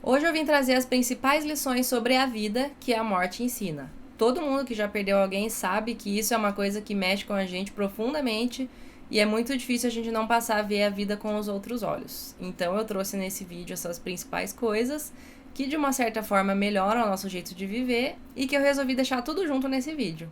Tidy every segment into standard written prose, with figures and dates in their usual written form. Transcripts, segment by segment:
Hoje eu vim trazer as principais lições sobre a vida que a morte ensina. Todo mundo que já perdeu alguém sabe que isso é uma coisa que mexe com a gente profundamente e é muito difícil a gente não passar a ver a vida com os outros olhos. Então eu trouxe nesse vídeo essas principais coisas que de uma certa forma melhoram o nosso jeito de viver e que eu resolvi deixar tudo junto nesse vídeo.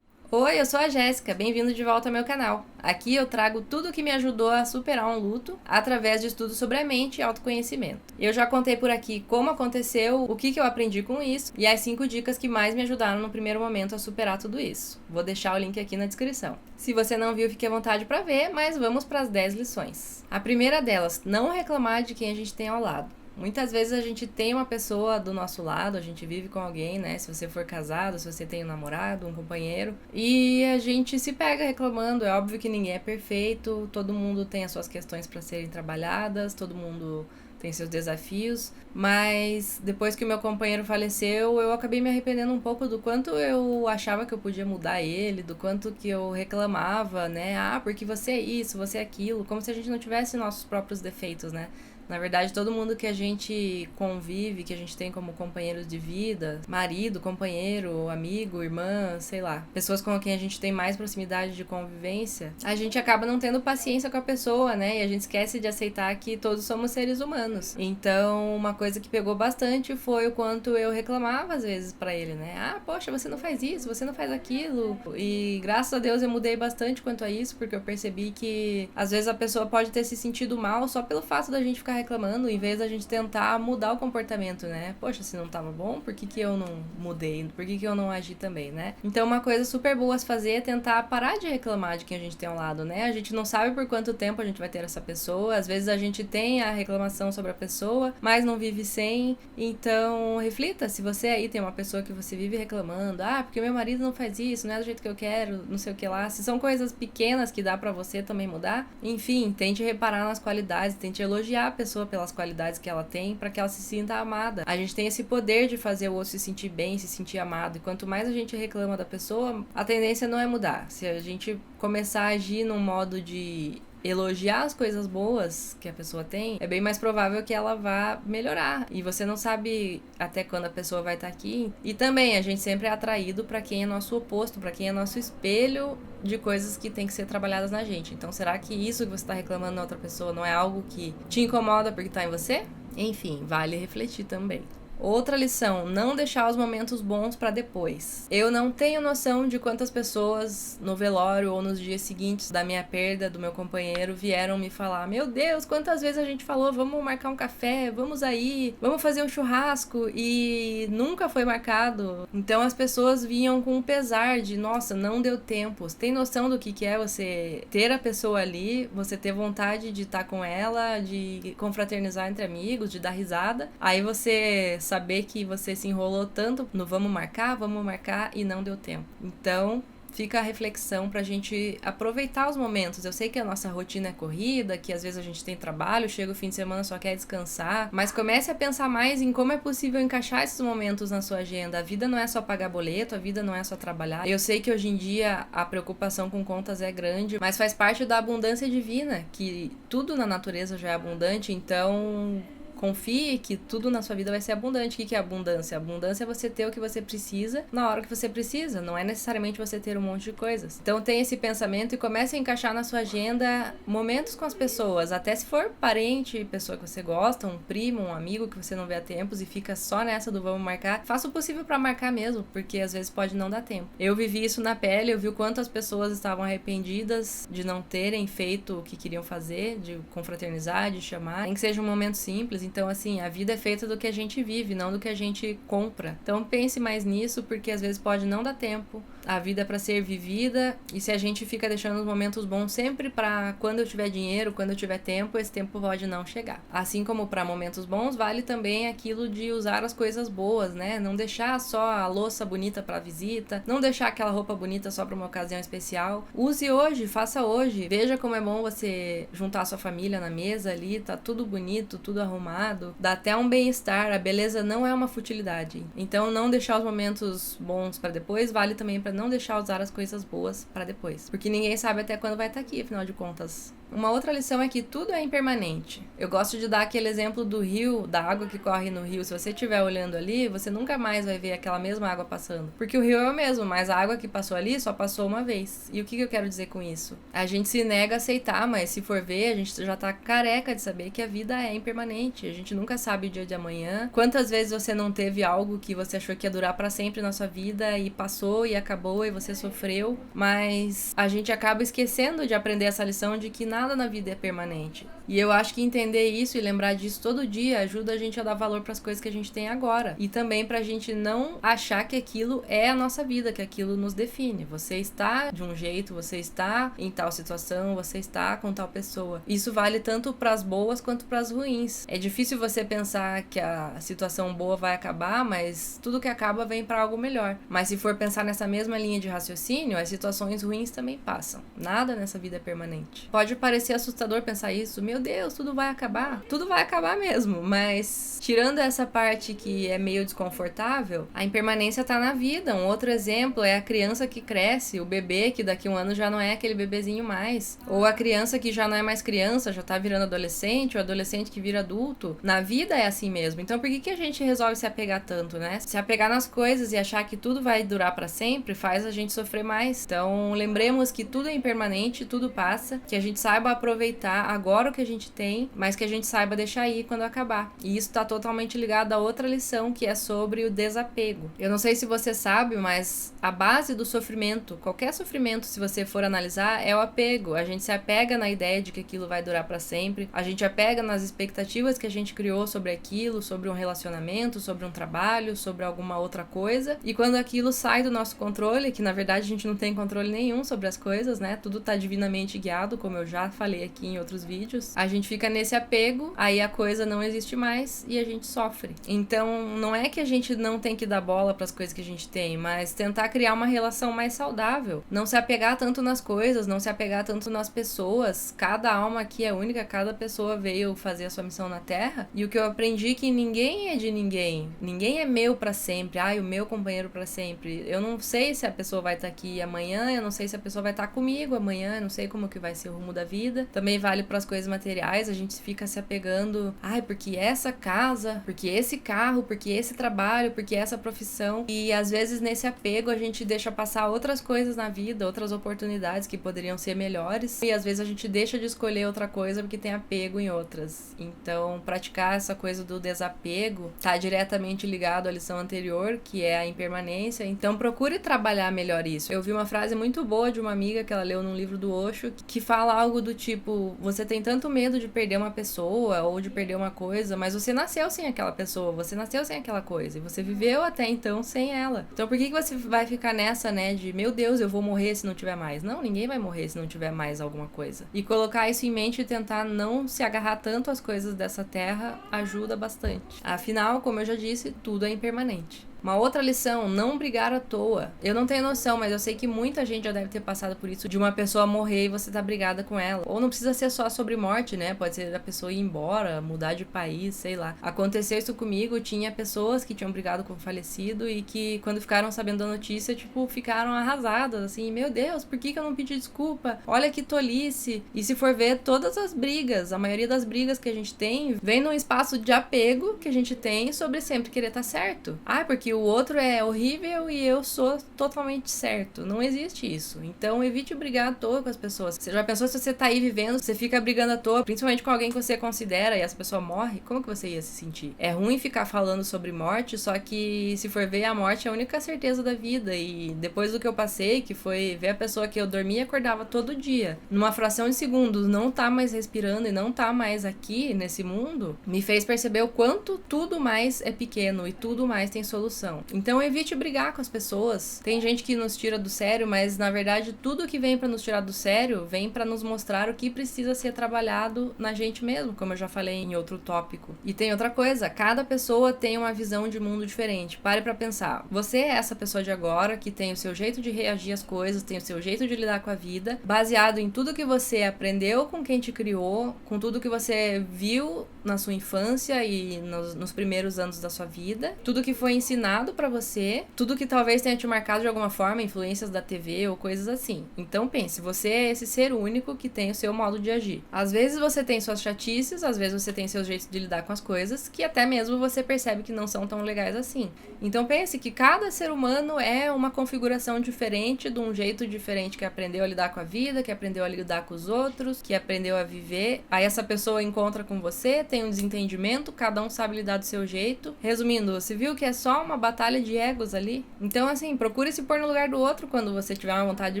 Oi, eu sou a Jéssica, bem-vindo de volta ao meu canal. Aqui eu trago tudo o que me ajudou a superar um luto através de estudos sobre a mente e autoconhecimento. Eu já contei por aqui como aconteceu, o que eu aprendi com isso e as 5 dicas que mais me ajudaram no primeiro momento a superar tudo isso. Vou deixar o link aqui na descrição. Se você não viu, fique à vontade para ver, mas vamos para as 10 lições. A primeira delas, não reclamar de quem a gente tem ao lado. Muitas vezes a gente tem uma pessoa do nosso lado, a gente vive com alguém, né? Se você for casado, se você tem um namorado, um companheiro, e a gente se pega reclamando. É óbvio que ninguém é perfeito, todo mundo tem as suas questões para serem trabalhadas, todo mundo tem seus desafios, mas depois que o meu companheiro faleceu, eu acabei me arrependendo um pouco do quanto eu achava que eu podia mudar ele, do quanto que eu reclamava, né? Ah, porque você é isso, você é aquilo, como se a gente não tivesse nossos próprios defeitos, né? Na verdade, todo mundo que a gente convive, que a gente tem como companheiros de vida, marido, companheiro, amigo, irmã, sei lá, pessoas com quem a gente tem mais proximidade de convivência, a gente acaba não tendo paciência com a pessoa, né? E a gente esquece de aceitar que todos somos seres humanos. Então, uma coisa que pegou bastante foi o quanto eu reclamava às vezes pra ele, né? Ah, poxa, você não faz isso, você não faz aquilo. E graças a Deus eu mudei bastante quanto a isso, porque eu percebi que às vezes a pessoa pode ter se sentido mal só pelo fato da gente ficar reclamando, em vez da gente tentar mudar o comportamento, né? Poxa, se não tava bom, por que eu não mudei? Por que eu não agi também, né? Então, uma coisa super boa a se fazer é tentar parar de reclamar de quem a gente tem ao lado, né? A gente não sabe por quanto tempo a gente vai ter essa pessoa, às vezes a gente tem a reclamação sobre a pessoa, mas não vive sem. Então, reflita, se você aí tem uma pessoa que você vive reclamando, ah, porque meu marido não faz isso, não é do jeito que eu quero, não sei o que lá. Se são coisas pequenas que dá pra você também mudar, enfim, tente reparar nas qualidades, tente elogiar a pessoa pelas qualidades que ela tem, para que ela se sinta amada. A gente tem esse poder de fazer o outro se sentir bem, se sentir amado, e quanto mais a gente reclama da pessoa, a tendência não é mudar. Se a gente começar a agir num modo de elogiar as coisas boas que a pessoa tem, é bem mais provável que ela vá melhorar. E você não sabe até quando a pessoa vai estar aqui. E também a gente sempre é atraído para quem é nosso oposto, para quem é nosso espelho de coisas que tem que ser trabalhadas na gente. Então, será que isso que você está reclamando na outra pessoa não é algo que te incomoda porque está em você? Enfim, vale refletir também. Outra lição, não deixar os momentos bons para depois. Eu não tenho noção de quantas pessoas no velório ou nos dias seguintes da minha perda do meu companheiro vieram me falar: meu Deus, quantas vezes a gente falou, vamos marcar um café, vamos aí, vamos fazer um churrasco, e nunca foi marcado. Então as pessoas vinham com um pesar de, nossa, não deu tempo. Você tem noção do que é você ter a pessoa ali, você ter vontade de estar com ela, de confraternizar entre amigos, de dar risada, aí você saber que você se enrolou tanto no vamos marcar e não deu tempo. Então, fica a reflexão pra gente aproveitar os momentos. Eu sei que a nossa rotina é corrida, que às vezes a gente tem trabalho, chega o fim de semana só quer descansar, mas comece a pensar mais em como é possível encaixar esses momentos na sua agenda. A vida não é só pagar boleto, a vida não é só trabalhar. Eu sei que hoje em dia a preocupação com contas é grande, mas faz parte da abundância divina, que tudo na natureza já é abundante, então confie que tudo na sua vida vai ser abundante. O que é abundância? Abundância é você ter o que você precisa na hora que você precisa. Não é necessariamente você ter um monte de coisas. Então tenha esse pensamento e comece a encaixar na sua agenda momentos com as pessoas. Até se for parente, pessoa que você gosta, um primo, um amigo que você não vê há tempos e fica só nessa do vamos marcar. Faça o possível pra marcar mesmo, porque às vezes pode não dar tempo. Eu vivi isso na pele, eu vi o quanto as pessoas estavam arrependidas de não terem feito o que queriam fazer, de confraternizar, de chamar. Nem que seja um momento simples. Então, assim, a vida é feita do que a gente vive, não do que a gente compra. Então, pense mais nisso, porque às vezes pode não dar tempo. A vida é pra ser vivida, e se a gente fica deixando os momentos bons sempre pra quando eu tiver dinheiro, quando eu tiver tempo, esse tempo pode não chegar. Assim como pra momentos bons, vale também aquilo de usar as coisas boas, né? Não deixar só a louça bonita pra visita, não deixar aquela roupa bonita só pra uma ocasião especial. Use hoje, faça hoje. Veja como é bom você juntar a sua família na mesa ali, tá tudo bonito, tudo arrumado, dá até um bem-estar. A beleza não é uma futilidade. Então, não deixar os momentos bons pra depois, vale também pra não deixar usar as coisas boas pra depois. Porque ninguém sabe até quando vai estar aqui, afinal de contas. Uma outra lição é que tudo é impermanente. Eu gosto de dar aquele exemplo do rio, da água que corre no rio. Se você estiver olhando ali, você nunca mais vai ver aquela mesma água passando. Porque o rio é o mesmo, mas a água que passou ali só passou uma vez. E o que eu quero dizer com isso? A gente se nega a aceitar, mas se for ver, a gente já tá careca de saber que a vida é impermanente. A gente nunca sabe o dia de amanhã. Quantas vezes você não teve algo que você achou que ia durar pra sempre na sua vida e passou e acabou e você sofreu, mas a gente acaba esquecendo de aprender essa lição de que nada na vida é permanente. E eu acho que entender isso e lembrar disso todo dia ajuda a gente a dar valor para as coisas que a gente tem agora. E também pra gente não achar que aquilo é a nossa vida, que aquilo nos define. Você está de um jeito, você está em tal situação, você está com tal pessoa. Isso vale tanto pras boas quanto pras ruins. É difícil você pensar que a situação boa vai acabar, mas tudo que acaba vem pra algo melhor. Mas se for pensar nessa mesma linha de raciocínio, as situações ruins também passam. Nada nessa vida é permanente. Pode parecer assustador pensar isso. Meu Deus, tudo vai acabar. Tudo vai acabar mesmo, mas tirando essa parte que é meio desconfortável, a impermanência tá na vida. Um outro exemplo é a criança que cresce, o bebê que daqui a um ano já não é aquele bebezinho mais, ou a criança que já não é mais criança, já tá virando adolescente, ou adolescente que vira adulto. Na vida é assim mesmo. Então por que a gente resolve se apegar tanto, né? Se apegar nas coisas e achar que tudo vai durar pra sempre faz a gente sofrer mais. Então lembremos que tudo é impermanente, tudo passa, que a gente saiba aproveitar agora o que a gente tem, mas que a gente saiba deixar ir quando acabar. E isso tá totalmente ligado a outra lição, que é sobre o desapego. Eu não sei se você sabe, mas a base do sofrimento, qualquer sofrimento, se você for analisar, é o apego. A gente se apega na ideia de que aquilo vai durar pra sempre, a gente apega nas expectativas que a gente criou sobre aquilo, sobre um relacionamento, sobre um trabalho, sobre alguma outra coisa, e quando aquilo sai do nosso controle, que na verdade a gente não tem controle nenhum sobre as coisas, né? Tudo tá divinamente guiado, como eu já falei aqui em outros vídeos. A gente fica nesse apego, aí a coisa não existe mais e a gente sofre. Então, não é que a gente não tem que dar bola para as coisas que a gente tem, mas tentar criar uma relação mais saudável. Não se apegar tanto nas coisas, não se apegar tanto nas pessoas. Cada alma aqui é única, cada pessoa veio fazer a sua missão na Terra. E o que eu aprendi é que ninguém é de ninguém. Ninguém é meu para sempre. Ai, o meu companheiro para sempre. Eu não sei se a pessoa vai estar aqui amanhã, eu não sei se a pessoa vai estar comigo amanhã, eu não sei como que vai ser o rumo da vida. Também vale para as coisas materiais, a gente fica se apegando, ai, porque essa casa, porque esse carro, porque esse trabalho, porque essa profissão. E às vezes nesse apego a gente deixa passar outras coisas na vida, outras oportunidades que poderiam ser melhores. E às vezes a gente deixa de escolher outra coisa porque tem apego em outras. Então, praticar essa coisa do desapego tá diretamente ligado à lição anterior, que é a impermanência. Então, procure trabalhar melhor isso. Eu vi uma frase muito boa de uma amiga que ela leu num livro do Osho, que fala algo do tipo, você tem tanto medo de perder uma pessoa ou de perder uma coisa, mas você nasceu sem aquela pessoa, você nasceu sem aquela coisa, e você viveu até então sem ela. Então por que você vai ficar nessa, né, de meu Deus, eu vou morrer se não tiver mais? Não, ninguém vai morrer se não tiver mais alguma coisa. E colocar isso em mente e tentar não se agarrar tanto às coisas dessa terra ajuda bastante. Afinal, como eu já disse, tudo é impermanente. Uma outra lição, não brigar à toa. Eu não tenho noção, mas eu sei que muita gente já deve ter passado por isso, de uma pessoa morrer e você tá brigada com ela. Ou não precisa ser só sobre morte, né? Pode ser da pessoa ir embora, mudar de país, sei lá. Aconteceu isso comigo, tinha pessoas que tinham brigado com o falecido e que quando ficaram sabendo da notícia, tipo, ficaram arrasadas, assim, meu Deus, por que eu não pedi desculpa? Olha que tolice. E se for ver, todas as brigas, a maioria das brigas que a gente tem, vem num espaço de apego que a gente tem sobre sempre querer estar certo. Ah, porque o outro é horrível e eu sou totalmente certo. Não existe isso. Então evite brigar à toa com as pessoas. Você já pensou se você tá aí vivendo, você fica brigando à toa, principalmente com alguém que você considera e essa pessoa morre? Como que você ia se sentir? É ruim ficar falando sobre morte, só que se for ver, a morte é a única certeza da vida. E depois do que eu passei, que foi ver a pessoa que eu dormia e acordava todo dia, numa fração de segundos, não tá mais respirando e não tá mais aqui nesse mundo, me fez perceber o quanto tudo mais é pequeno e tudo mais tem solução. Então evite brigar com as pessoas. Tem gente que nos tira do sério, mas na verdade tudo que vem pra nos tirar do sério vem pra nos mostrar o que precisa ser trabalhado na gente mesmo, como eu já falei em outro tópico. E tem outra coisa, cada pessoa tem uma visão de mundo diferente. Pare pra pensar. Você é essa pessoa de agora que tem o seu jeito de reagir às coisas, tem o seu jeito de lidar com a vida, baseado em tudo que você aprendeu com quem te criou, com tudo que você viu na sua infância e nos primeiros anos da sua vida, tudo que foi ensinado direcionado pra você, tudo que talvez tenha te marcado de alguma forma, influências da TV ou coisas assim. Então pense, você é esse ser único que tem o seu modo de agir. Às vezes você tem suas chatices, às vezes você tem seus jeitos de lidar com as coisas, que até mesmo você percebe que não são tão legais assim. Então pense que cada ser humano é uma configuração diferente, de um jeito diferente, que aprendeu a lidar com a vida, que aprendeu a lidar com os outros, que aprendeu a viver. Aí essa pessoa encontra com você, tem um desentendimento, cada um sabe lidar do seu jeito. Resumindo, você viu que é só uma batalha de egos ali? Então assim, procure se pôr no lugar do outro quando você tiver uma vontade de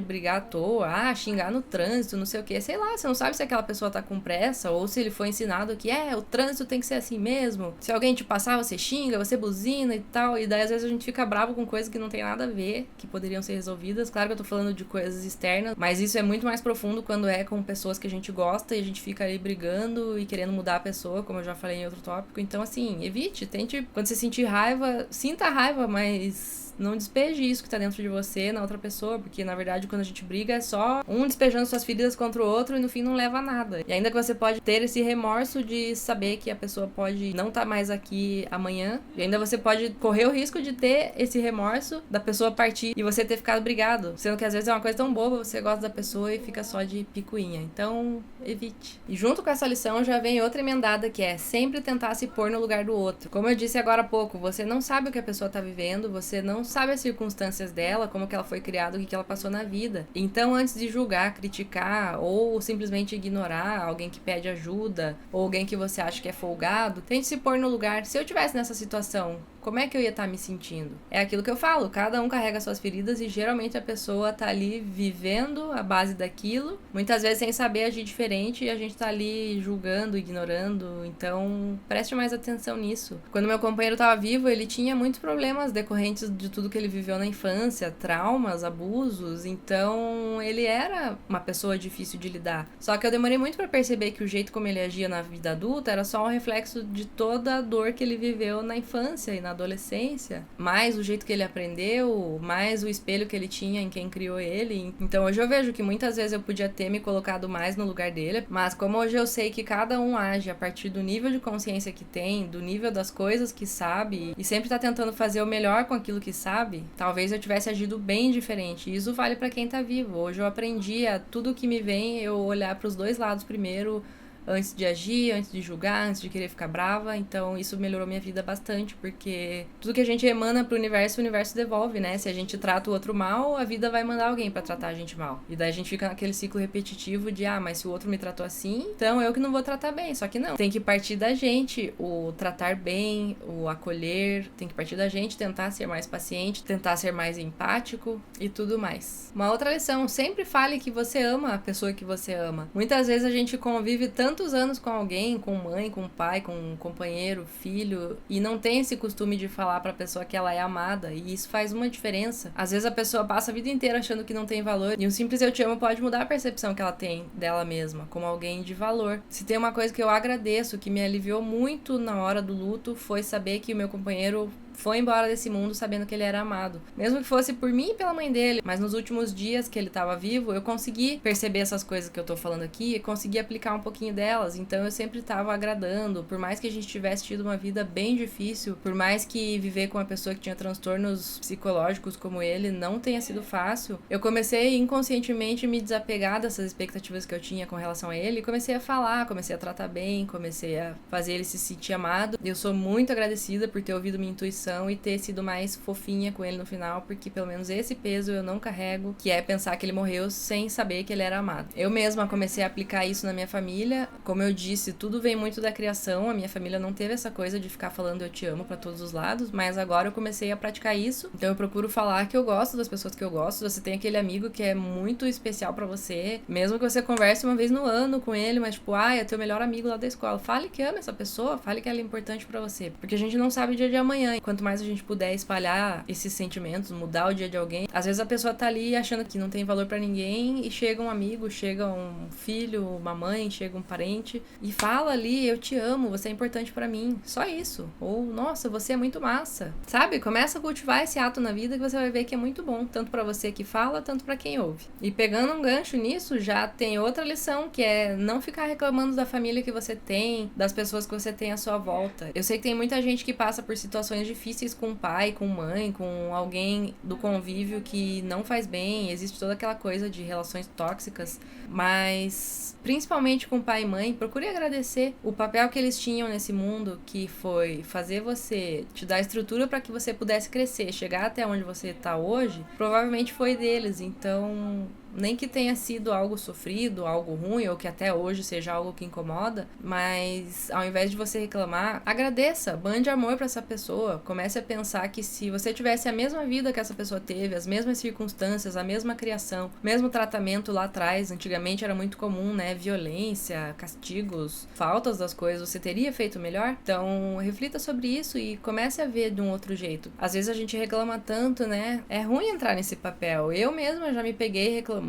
brigar à toa, xingar no trânsito, não sei o que, sei lá, você não sabe se aquela pessoa tá com pressa ou se ele foi ensinado que o trânsito tem que ser assim mesmo. Se alguém te passar, você xinga, você buzina e tal, e daí às vezes a gente fica bravo com coisas que não tem nada a ver, que poderiam ser resolvidas. Claro que eu tô falando de coisas externas, mas isso é muito mais profundo quando é com pessoas que a gente gosta e a gente fica ali brigando e querendo mudar a pessoa, como eu já falei em outro tópico. Então assim, evite, tente, quando você sentir raiva, sinta a raiva, mas não despeje isso que tá dentro de você na outra pessoa, porque na verdade quando a gente briga é só um despejando suas feridas contra o outro e no fim não leva a nada. E ainda que você pode ter esse remorso de saber que a pessoa pode não estar mais aqui amanhã, e ainda você pode correr o risco de ter esse remorso da pessoa partir e você ter ficado brigado, sendo que às vezes é uma coisa tão boba, você gosta da pessoa e fica só de picuinha. Então, evite. E junto com essa lição já vem outra emendada, que é sempre tentar se pôr no lugar do outro. Como eu disse agora há pouco, você não sabe o que a pessoa tá vivendo, você não sabe as circunstâncias dela, como que ela foi criada, o que ela passou na vida. Então, antes de julgar, criticar ou simplesmente ignorar alguém que pede ajuda ou alguém que você acha que é folgado, tente se pôr no lugar. Se eu tivesse nessa situação, como é que eu ia estar me sentindo? É aquilo que eu falo, cada um carrega suas feridas e geralmente a pessoa tá ali vivendo a base daquilo, muitas vezes sem saber agir diferente, e a gente tá ali julgando, ignorando. Então preste mais atenção nisso. Quando meu companheiro tava vivo, ele tinha muitos problemas decorrentes de tudo que ele viveu na infância, traumas, abusos, então ele era uma pessoa difícil de lidar. Só que eu demorei muito pra perceber que o jeito como ele agia na vida adulta era só um reflexo de toda a dor que ele viveu na infância e na adolescência, mais o jeito que ele aprendeu, mais o espelho que ele tinha em quem criou ele. Então hoje eu vejo que muitas vezes eu podia ter me colocado mais no lugar dele, mas como hoje eu sei que cada um age a partir do nível de consciência que tem, do nível das coisas que sabe, e sempre tá tentando fazer o melhor com aquilo que sabe, talvez eu tivesse agido bem diferente. E isso vale pra quem tá vivo. Hoje eu aprendi a tudo que me vem, eu olhar pros dois lados primeiro, antes de agir, antes de julgar, antes de querer ficar brava. Então isso melhorou minha vida bastante, porque tudo que a gente emana pro universo, o universo devolve, né? Se a gente trata o outro mal, a vida vai mandar alguém pra tratar a gente mal. E daí a gente fica naquele ciclo repetitivo de mas se o outro me tratou assim, então eu que não vou tratar bem. Só que não, tem que partir da gente o tratar bem, o acolher, tem que partir da gente tentar ser mais paciente, tentar ser mais empático e tudo mais. Uma outra lição, sempre fale que você ama a pessoa que você ama. Muitas vezes a gente convive tantos anos com alguém, com mãe, com pai, com um companheiro, filho, e não tem esse costume de falar pra pessoa que ela é amada, e isso faz uma diferença. Às vezes a pessoa passa a vida inteira achando que não tem valor, e um simples eu te amo pode mudar a percepção que ela tem dela mesma, como alguém de valor. Se tem uma coisa que eu agradeço, que me aliviou muito na hora do luto, foi saber que o meu companheiro foi embora desse mundo sabendo que ele era amado. Mesmo que fosse por mim e pela mãe dele. Mas nos últimos dias que ele tava vivo, eu consegui perceber essas coisas que eu tô falando aqui e consegui aplicar um pouquinho delas. Então eu sempre tava agradando. Por mais que a gente tivesse tido uma vida bem difícil, por mais que viver com uma pessoa que tinha transtornos psicológicos como ele não tenha sido fácil, eu comecei inconscientemente a me desapegar dessas expectativas que eu tinha com relação a ele. E comecei a falar, comecei a tratar bem, comecei a fazer ele se sentir amado. Eu sou muito agradecida por ter ouvido minha intuição e ter sido mais fofinha com ele no final, porque pelo menos esse peso eu não carrego, que é pensar que ele morreu sem saber que ele era amado. Eu mesma comecei a aplicar isso na minha família. Como eu disse, tudo vem muito da criação. A minha família não teve essa coisa de ficar falando eu te amo pra todos os lados, mas agora eu comecei a praticar isso. Então eu procuro falar que eu gosto das pessoas que eu gosto. Você tem aquele amigo que é muito especial pra você, mesmo que você converse uma vez no ano com ele, mas tipo, é teu melhor amigo lá da escola. Fale que ama essa pessoa, fale que ela é importante pra você, porque a gente não sabe o dia de amanhã. Quanto mais a gente puder espalhar esses sentimentos, mudar o dia de alguém, às vezes a pessoa tá ali achando que não tem valor pra ninguém e chega um amigo, chega um filho, uma mãe, chega um parente e fala ali, eu te amo, você é importante pra mim. Só isso. Ou, nossa, você é muito massa. Sabe? Começa a cultivar esse ato na vida que você vai ver que é muito bom, tanto pra você que fala, tanto pra quem ouve. E pegando um gancho nisso, já tem outra lição, que é não ficar reclamando da família que você tem, das pessoas que você tem à sua volta. Eu sei que tem muita gente que passa por situações difíceis difíceis com o pai, com mãe, com alguém do convívio que não faz bem, existe toda aquela coisa de relações tóxicas, mas principalmente com pai e mãe, procure agradecer o papel que eles tinham nesse mundo, que foi fazer você, te dar estrutura para que você pudesse crescer, chegar até onde você está hoje, provavelmente foi deles. Então, nem que tenha sido algo sofrido, algo ruim, ou que até hoje seja algo que incomoda, mas ao invés de você reclamar, agradeça, mande amor pra essa pessoa, comece a pensar que se você tivesse a mesma vida que essa pessoa teve, as mesmas circunstâncias, a mesma criação, mesmo tratamento lá atrás, antigamente era muito comum, né, violência, castigos, faltas das coisas, você teria feito melhor? Então, reflita sobre isso e comece a ver de um outro jeito. Às vezes a gente reclama tanto, né, é ruim entrar nesse papel. Eu mesma já me peguei reclamando,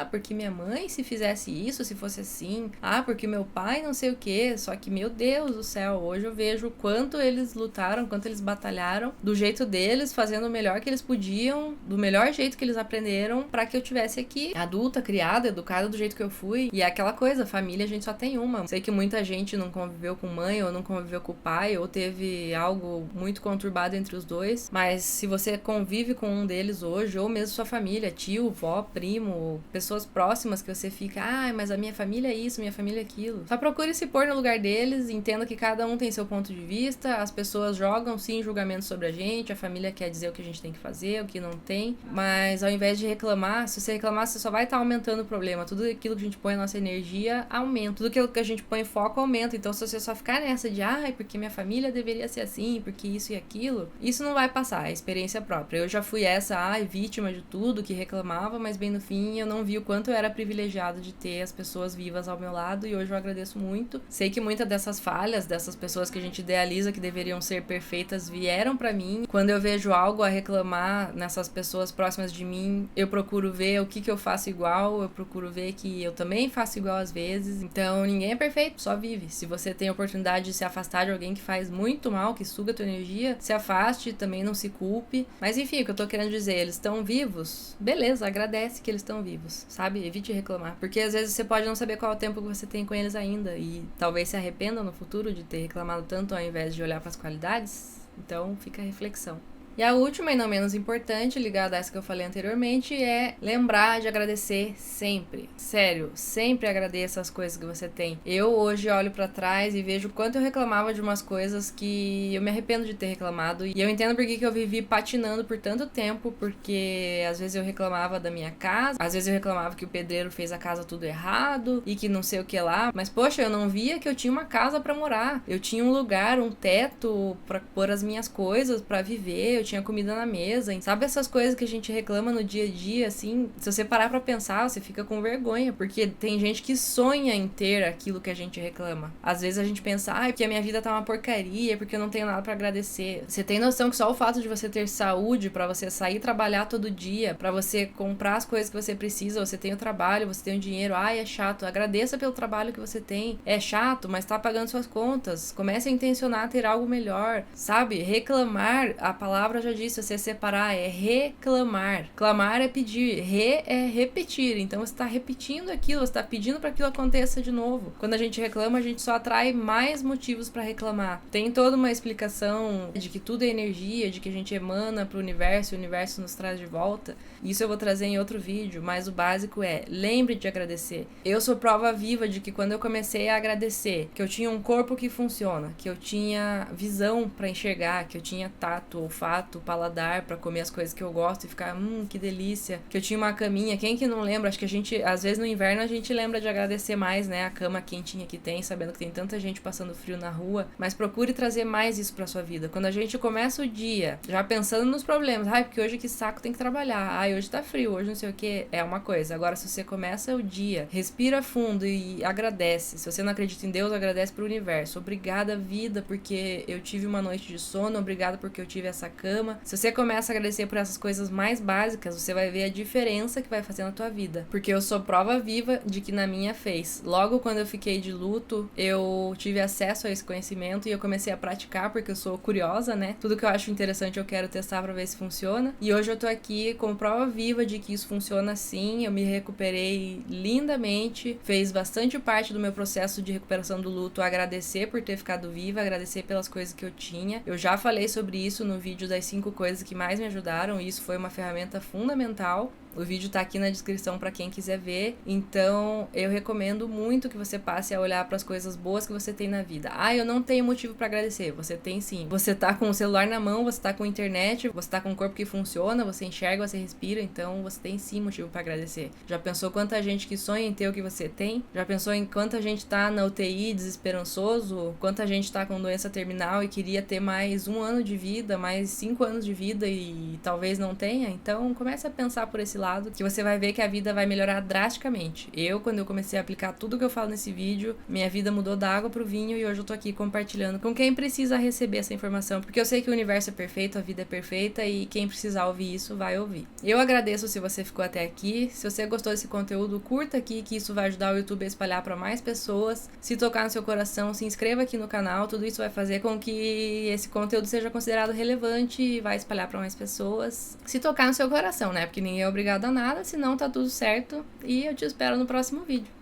porque minha mãe se fizesse isso, se fosse assim, porque meu pai não sei o que, só que, meu Deus do céu, hoje eu vejo o quanto eles lutaram, quanto eles batalharam, do jeito deles, fazendo o melhor que eles podiam, do melhor jeito que eles aprenderam, pra que eu tivesse aqui, adulta, criada, educada do jeito que eu fui. E é aquela coisa, família a gente só tem uma. Sei que muita gente não conviveu com mãe, ou não conviveu com o pai, ou teve algo muito conturbado entre os dois, mas se você convive com um deles hoje, ou mesmo sua família, tio, vó, primo, pessoas próximas que você fica, mas a minha família é isso, minha família é aquilo. Só procure se pôr no lugar deles, entenda que cada um tem seu ponto de vista, as pessoas jogam sim julgamentos sobre a gente, a família quer dizer o que a gente tem que fazer, o que não tem, mas ao invés de reclamar, se você reclamar, você só vai estar aumentando o problema. Tudo aquilo que a gente põe a nossa energia aumenta, tudo aquilo que a gente põe foco aumenta. Então se você só ficar nessa de, porque minha família deveria ser assim, porque isso e aquilo, isso não vai passar, é experiência própria. Eu já fui essa, vítima de tudo, que reclamava, mas bem no fim eu não vi o quanto eu era privilegiado de ter as pessoas vivas ao meu lado, e hoje eu agradeço muito. Sei que muitas dessas falhas, dessas pessoas que a gente idealiza que deveriam ser perfeitas, vieram pra mim. Quando eu vejo algo a reclamar nessas pessoas próximas de mim, eu procuro ver o que eu faço igual, eu procuro ver que eu também faço igual às vezes. Então ninguém é perfeito, só vive. Se você tem a oportunidade de se afastar de alguém que faz muito mal, que suga a tua energia, se afaste, também não se culpe. Mas enfim, o que eu tô querendo dizer, eles estão vivos? Beleza, agradece que eles estão vivos, sabe? Evite reclamar, porque às vezes você pode não saber qual é o tempo que você tem com eles ainda, e talvez se arrependa no futuro de ter reclamado tanto ao invés de olhar para as qualidades. Então fica a reflexão. E a última e não menos importante, ligada a essa que eu falei anteriormente, é lembrar de agradecer sempre. Sério, sempre agradeça as coisas que você tem. Eu hoje olho pra trás e vejo o quanto eu reclamava de umas coisas que eu me arrependo de ter reclamado. E eu entendo por que eu vivi patinando por tanto tempo, porque às vezes eu reclamava da minha casa, às vezes eu reclamava que o pedreiro fez a casa tudo errado e que não sei o que lá. Mas poxa, eu não via que eu tinha uma casa pra morar. Eu tinha um lugar, um teto pra pôr as minhas coisas, pra viver. Eu tinha comida na mesa, sabe essas coisas que a gente reclama no dia a dia, assim, se você parar pra pensar, você fica com vergonha, porque tem gente que sonha em ter aquilo que a gente reclama. Às vezes a gente pensa, porque a minha vida tá uma porcaria, porque eu não tenho nada pra agradecer. Você tem noção que só o fato de você ter saúde, pra você sair trabalhar todo dia, pra você comprar as coisas que você precisa, você tem o trabalho, você tem o dinheiro, é chato, agradeça pelo trabalho que você tem, é chato, mas tá pagando suas contas, comece a intencionar ter algo melhor, sabe? Reclamar, a palavra já disse, você separar é reclamar. Clamar é pedir, é repetir. Então você está repetindo aquilo, você está pedindo para aquilo aconteça de novo. Quando a gente reclama, a gente só atrai mais motivos para reclamar. Tem toda uma explicação de que tudo é energia, de que a gente emana para o universo nos traz de volta. Isso eu vou trazer em outro vídeo, mas o básico é, lembre de agradecer. Eu sou prova viva de que quando eu comecei a agradecer, que eu tinha um corpo que funciona, que eu tinha visão para enxergar, que eu tinha tato, olfato, paladar pra comer as coisas que eu gosto e ficar, que delícia, que eu tinha uma caminha. Quem que não lembra? Acho que a gente, às vezes no inverno a gente lembra de agradecer mais, né, a cama quentinha que tem, sabendo que tem tanta gente passando frio na rua, mas procure trazer mais isso pra sua vida. Quando a gente começa o dia já pensando nos problemas, porque hoje que saco, tem que trabalhar, hoje tá frio, hoje não sei o que, é uma coisa. Agora se você começa o dia, respira fundo e agradece. Se você não acredita em Deus, agradece pro universo. Obrigada vida porque eu tive uma noite de sono, obrigada porque eu tive essa cama, cama. Se você começa a agradecer por essas coisas mais básicas, você vai ver a diferença que vai fazer na tua vida. Porque eu sou prova viva de que na minha fez. Logo quando eu fiquei de luto, eu tive acesso a esse conhecimento e eu comecei a praticar porque eu sou curiosa, né? Tudo que eu acho interessante eu quero testar pra ver se funciona. E hoje eu tô aqui como prova viva de que isso funciona sim. Eu me recuperei lindamente. Fez bastante parte do meu processo de recuperação do luto agradecer por ter ficado viva, agradecer pelas coisas que eu tinha. Eu já falei sobre isso no vídeo das 5 coisas que mais me ajudaram e isso foi uma ferramenta fundamental. O vídeo tá aqui na descrição para quem quiser ver. Então, eu recomendo muito que você passe a olhar para as coisas boas que você tem na vida. Ah, eu não tenho motivo para agradecer. Você tem sim. Você tá com o celular na mão, você tá com a internet, você tá com um corpo que funciona, você enxerga, você respira, então você tem sim motivo para agradecer. Já pensou quanta gente que sonha em ter o que você tem? Já pensou em quanta gente tá na UTI desesperançoso? Quanta gente tá com doença terminal e queria ter mais 1 ano de vida, mais 5 anos de vida e talvez não tenha? Então, comece a pensar por esse lado, que você vai ver que a vida vai melhorar drasticamente. Quando eu comecei a aplicar tudo que eu falo nesse vídeo, minha vida mudou da água pro vinho e hoje eu tô aqui compartilhando com quem precisa receber essa informação, porque eu sei que o universo é perfeito, a vida é perfeita e quem precisar ouvir isso, vai ouvir. Eu agradeço se você ficou até aqui. Se você gostou desse conteúdo, curta aqui, que isso vai ajudar o YouTube a espalhar para mais pessoas. Se tocar no seu coração, se inscreva aqui no canal. Tudo isso vai fazer com que esse conteúdo seja considerado relevante e vai espalhar para mais pessoas. Se tocar no seu coração, né? Porque ninguém é obrigado a nada, senão tá tudo certo. E eu te espero no próximo vídeo.